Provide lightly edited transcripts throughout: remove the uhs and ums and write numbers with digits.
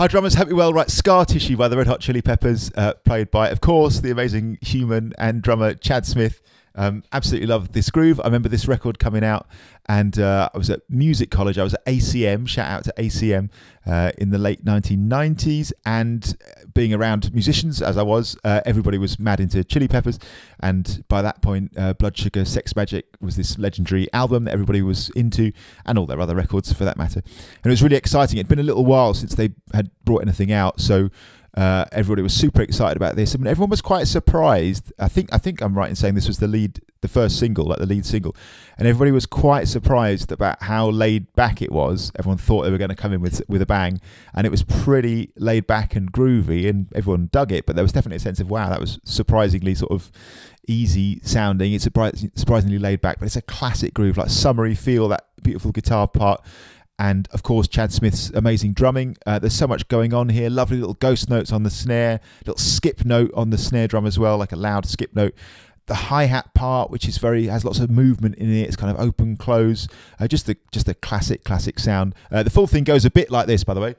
Hi drummers, hope you're well. Right, Scar Tissue by the Red Hot Chili Peppers, played by, of course, the amazing human and drummer Chad Smith. Absolutely love this groove. I remember this record coming out, and I was at music college. I was at ACM, shout out to ACM, in the late 1990s, and being around musicians as I was, everybody was mad into Chili Peppers, and by that point Blood Sugar Sex Magic was this legendary album that everybody was into, and all their other records for that matter, and it was really exciting. It'd been a little while since they had brought anything out, so everybody was super excited about this. I mean, everyone was quite surprised. I think I'm right in saying this was the first single, like the lead single, and everybody was quite surprised about how laid back it was. Everyone thought they were going to come in with a bang, and it was pretty laid back and groovy, and everyone dug it. But there was definitely a sense of, wow, that was surprisingly sort of easy sounding. It's surprisingly laid back, but it's a classic groove, like summery feel, that beautiful guitar part. And of course, Chad Smith's amazing drumming. There's so much going on here. Lovely little ghost notes on the snare, little skip note on the snare drum as well, like a loud skip note. The hi-hat part, which is has lots of movement in it. It's kind of open, close. Just a classic sound. The full thing goes a bit like this, by the way.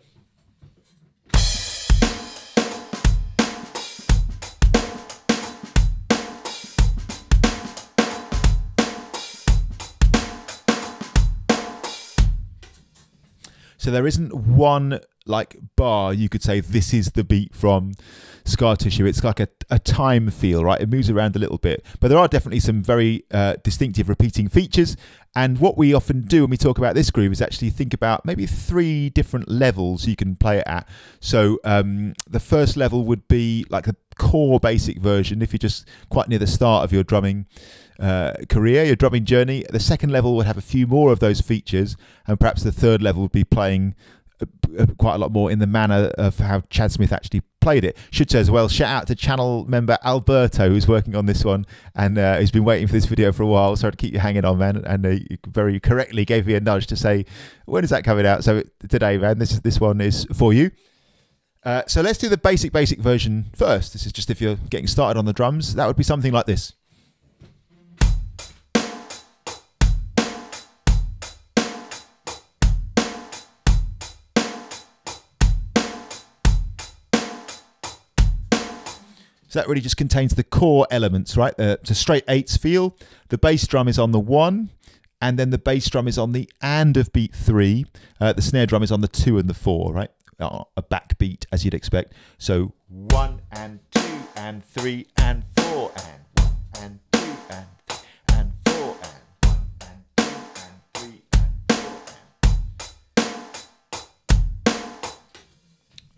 So there isn't one like bar you could say this is the beat from Scar Tissue. It's like a time feel, right? It moves around a little bit, but there are definitely some very distinctive repeating features. And what we often do when we talk about this groove is actually think about maybe 3 different levels you can play it at. So the first level would be like a core basic version if you're just quite near the start of your drumming career, your drumming journey. The second level would have a few more of those features, and perhaps the third level would be playing quite a lot more in the manner of how Chad Smith actually played it. Should say as well, shout out to channel member Alberto, who's working on this one, and who's been waiting for this video for a while. Sorry to keep you hanging on, man, and he very correctly gave me a nudge to say, when is that coming out? So today, man, this one is for you. So let's do the basic version first. This is just if you're getting started on the drums. That would be something like this. So that really just contains the core elements, right? It's a straight 8s feel. The bass drum is on the 1, and then the bass drum is on the and of beat 3. The snare drum is on the 2 and the 4, right? A backbeat, as you'd expect. So 1 and 2 and 3 and 4 and 1 and 2 and 3 and 4 and 1 and 2 and 3 and 4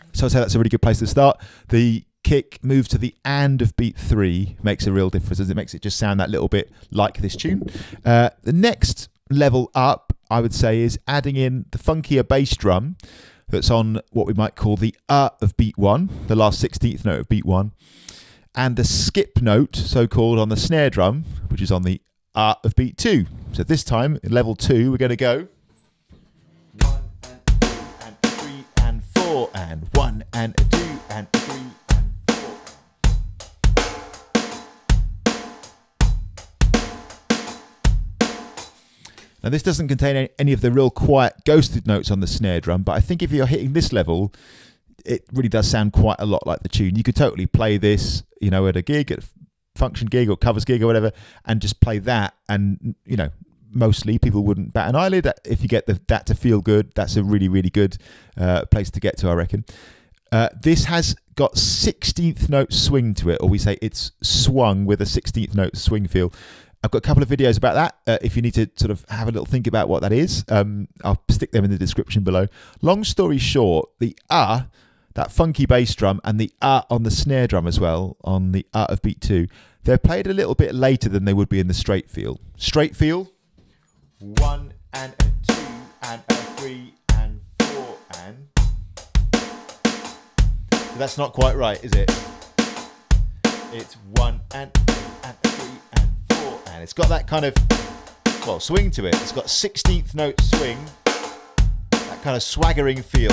and. So I'd say that's a really good place to start. The kick move to the and of beat 3 makes a real difference, as it makes it just sound that little bit like this tune. The next level up, I would say, is adding in the funkier bass drum that's on what we might call the of beat 1, the last 16th note of beat 1, and the skip note, so-called, on the snare drum, which is on the of beat 2. So this time, in level 2, we're going to go 1 and 2 and 3 and 4 and 1 and 2 and 3 and 4. Now this doesn't contain any of the real quiet ghosted notes on the snare drum, but I think if you're hitting this level, it really does sound quite a lot like the tune. You could totally play this, you know, at a gig, at a function gig or covers gig or whatever, and just play that, and, you know, mostly people wouldn't bat an eyelid. If you get that to feel good, that's a really, really good place to get to, I reckon. This has got 16th note swing to it, or we say it's swung with a 16th note swing feel. I've got a couple of videos about that if you need to sort of have a little think about what that is. I'll stick them in the description below. Long story short, the that funky bass drum, and the on the snare drum as well, on the of beat 2, they're played a little bit later than they would be in the straight feel. Straight feel, 1 and a 2 and a 3 and 4 and. So that's not quite right, is it? It's 1 and 2 and 3 and 4, and it's got that kind of, well, swing to it. It's got 16th note swing, that kind of swaggering feel.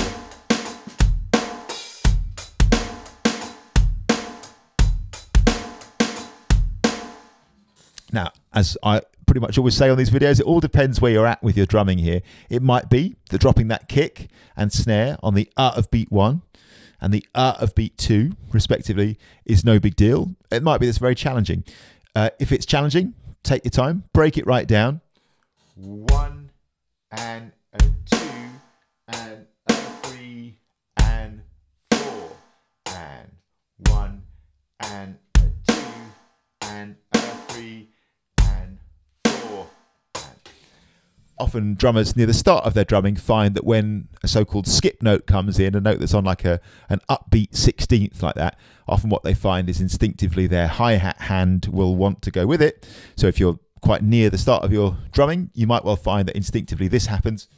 Now, as I pretty much always say on these videos, it all depends where you're at with your drumming here. It might be that dropping that kick and snare on the of beat 1 and the of beat 2, respectively, is no big deal. It might be that's very challenging. If it's challenging, take your time, break it right down. 1 and a 2 and a 3 and 4 and 1 and a 2 and a 3 and 4. Often drummers near the start of their drumming find that when a so-called skip note comes in, a note that's on like an upbeat 16th like that, often what they find is instinctively their hi-hat hand will want to go with it. So if you're quite near the start of your drumming, you might well find that instinctively this happens.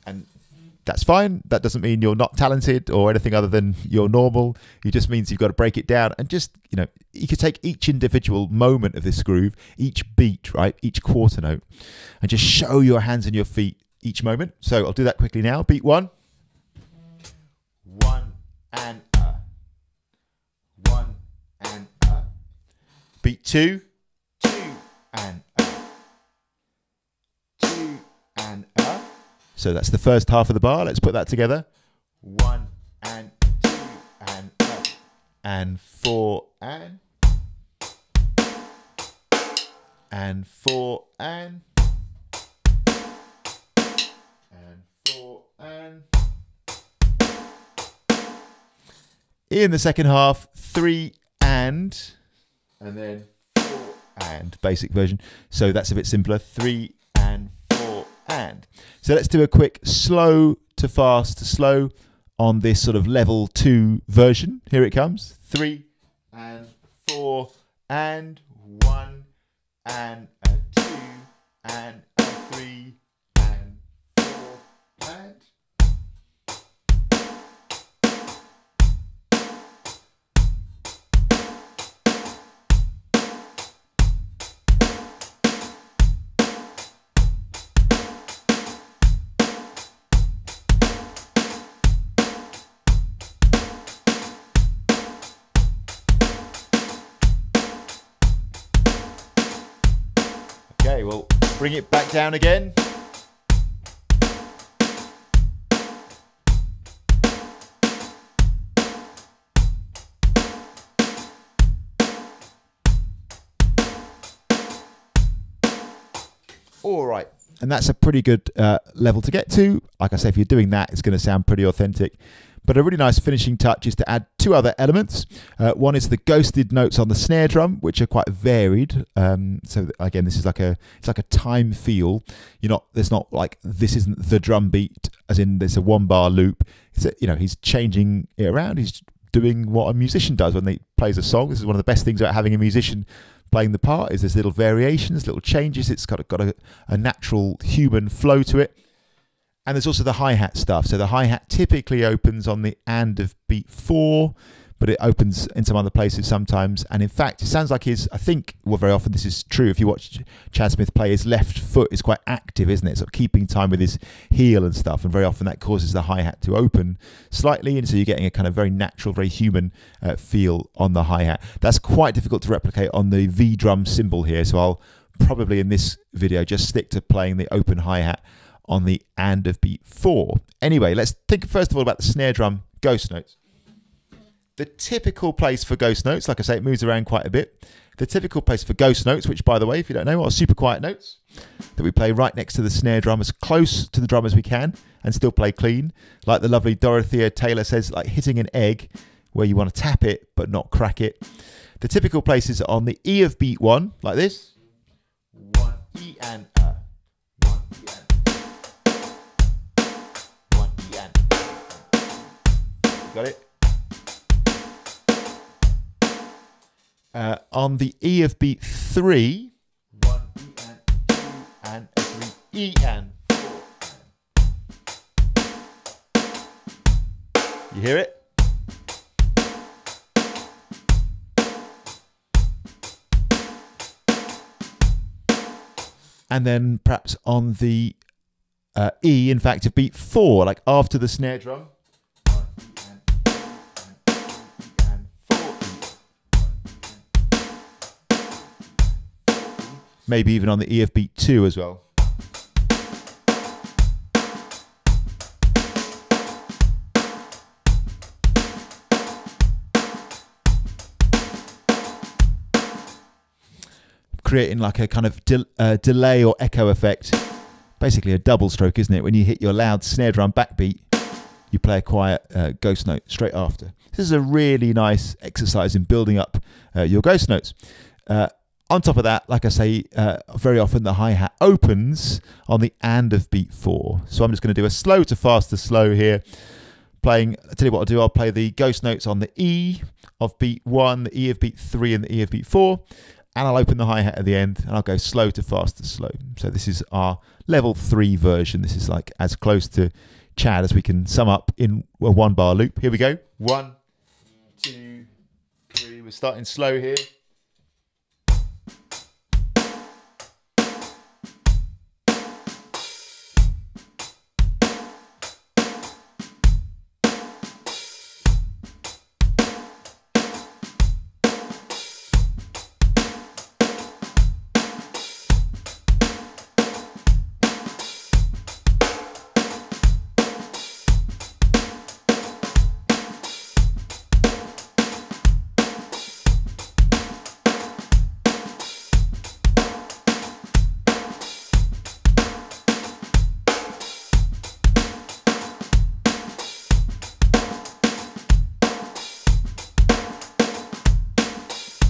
And that's fine. That doesn't mean you're not talented or anything other than you're normal. It just means you've got to break it down and just, you know, you could take each individual moment of this groove, each beat, right, each quarter note, and just show your hands and your feet each moment. So I'll do that quickly now. Beat 1. 1 and 1 and Beat 2. 2 and 2 and So that's the first half of the bar. Let's put that together. 1 and 2 and 4 and 4 and 4 and. In the second half, 3 and then 4 and, basic version. So that's a bit simpler. 3 and 4 and. So let's do a quick slow to fast to slow on this sort of level 2 version. Here it comes. 3 and 4 and 1 and a 2 and a 3 and 4 and. Okay, we'll bring it back down again. All right, and that's a pretty good level to get to. Like I say, if you're doing that, it's going to sound pretty authentic. But a really nice finishing touch is to add 2 other elements. One is the ghosted notes on the snare drum, which are quite varied. So again, this is like it's like a time feel. There's not like this isn't the drum beat, as in there's a 1-bar loop. He's changing it around. He's doing what a musician does when they plays a song. This is one of the best things about having a musician playing the part is there's little variations, little changes. It's got a natural human flow to it. And there's also the hi-hat stuff. So the hi-hat typically opens on the and of beat 4, but it opens in some other places sometimes. And in fact, it sounds like very often this is true. If you watch Chad Smith play, his left foot is quite active, isn't it? Sort of keeping time with his heel and stuff. And very often that causes the hi-hat to open slightly. And so you're getting a kind of very natural, very human feel on the hi-hat. That's quite difficult to replicate on the V drum cymbal here. So I'll probably in this video just stick to playing the open hi-hat on the and of beat 4. Anyway, let's think first of all about the snare drum ghost notes. The typical place for ghost notes, like I say, it moves around quite a bit. The typical place for ghost notes, which by the way, if you don't know, are super quiet notes that we play right next to the snare drum, as close to the drum as we can and still play clean. Like the lovely Dorothea Taylor says, like hitting an egg where you want to tap it but not crack it. The typical places are on the E of beat 1, like this. 1 E and A. 1 E and got it? On the E of beat 3, 1 E and 2 and a 3 E and 4. You hear it? And then perhaps on the E, in fact, of beat 4, like after the snare drum. Maybe even on the E of beat 2 as well. creating like a kind of delay or echo effect. Basically a double stroke, isn't it? When you hit your loud snare drum backbeat, you play a quiet ghost note straight after. This is a really nice exercise in building up your ghost notes. On top of that, like I say, very often the hi-hat opens on the and of beat 4. So I'm just going to do a slow to faster slow here. I'll tell you what I'll do, I'll play the ghost notes on the E of beat 1, the E of beat 3 and the E of beat 4. And I'll open the hi-hat at the end and I'll go slow to faster slow. So this is our level 3 version. This is like as close to Chad as we can sum up in a 1-bar loop. Here we go. 1, 2, 3. We're starting slow here.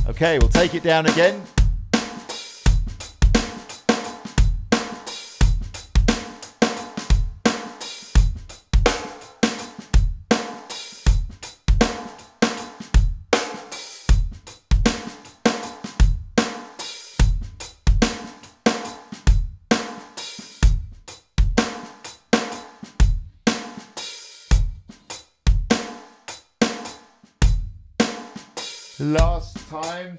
Okay, we'll take it down again. Last time.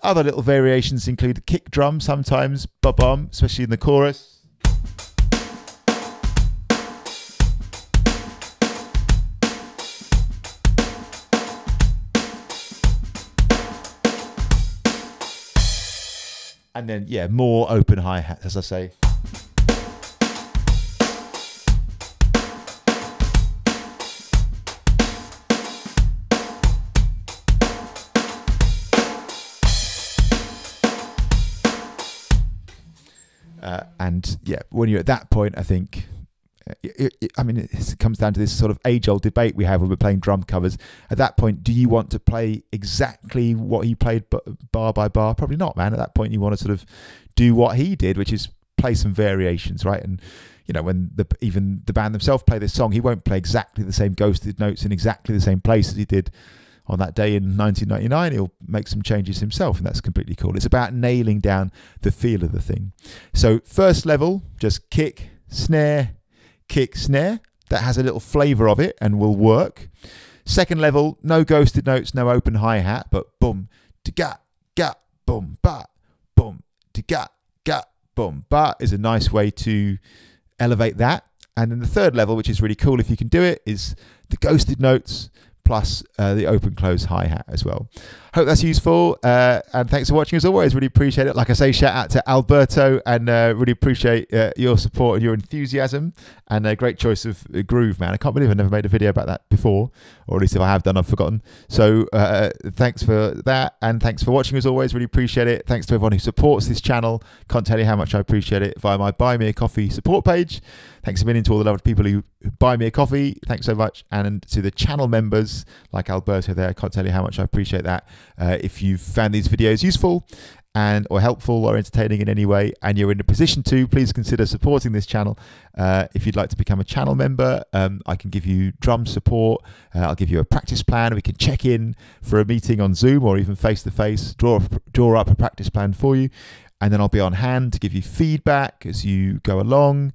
Other little variations include the kick drum sometimes, ba-bum, especially in the chorus. And then, yeah, more open hi-hats, as I say. And yeah, when you're at that point, I think, I mean, it comes down to this sort of age-old debate we have when we're playing drum covers. At that point, do you want to play exactly what he played bar by bar? Probably not, man. At that point, you want to sort of do what he did, which is play some variations, right? And you know, when even the band themselves play this song, he won't play exactly the same ghosted notes in exactly the same place as he did on that day in 1999. He'll make some changes himself, and that's completely cool. It's about nailing down the feel of the thing. So first level, just kick, snare, kick, snare. That has a little flavor of it and will work. Second level, no ghosted notes, no open hi-hat, but boom, da ga, boom, ba, boom, da ga, boom, ba is a nice way to elevate that. And then the third level, which is really cool if you can do it, is the ghosted notes plus the open close hi-hat as well. Hope that's useful, and thanks for watching as always. Really appreciate it. Like I say, shout out to Alberto, and really appreciate your support and your enthusiasm, and a great choice of groove, man. I can't believe I never made a video about that before, or at least if I have done, I've forgotten. So thanks for that, and thanks for watching as always. Really appreciate it. Thanks to everyone who supports this channel. Can't tell you how much I appreciate it via my Buy Me a Coffee support page. Thanks a million to all the lovely people who buy me a coffee. Thanks so much. And to the channel members like Alberto there, I can't tell you how much I appreciate that. If you've found these videos useful or helpful or entertaining in any way, and you're in a position to, please consider supporting this channel. If you'd like to become a channel member, I can give you drum support. I'll give you a practice plan. We can check in for a meeting on Zoom or even face-to-face, draw up a practice plan for you. And then I'll be on hand to give you feedback as you go along,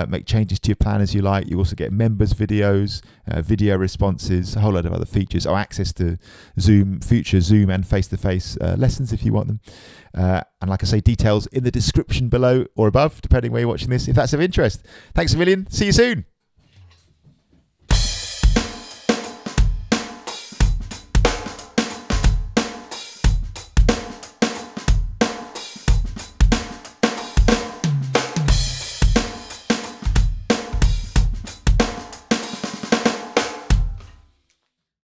make changes to your plan as you like. You also get members videos, video responses, a whole load of other features, access to Zoom, future Zoom and face-to-face lessons if you want them. And like I say, details in the description below or above, depending where you're watching this, if that's of interest. Thanks a million. See you soon.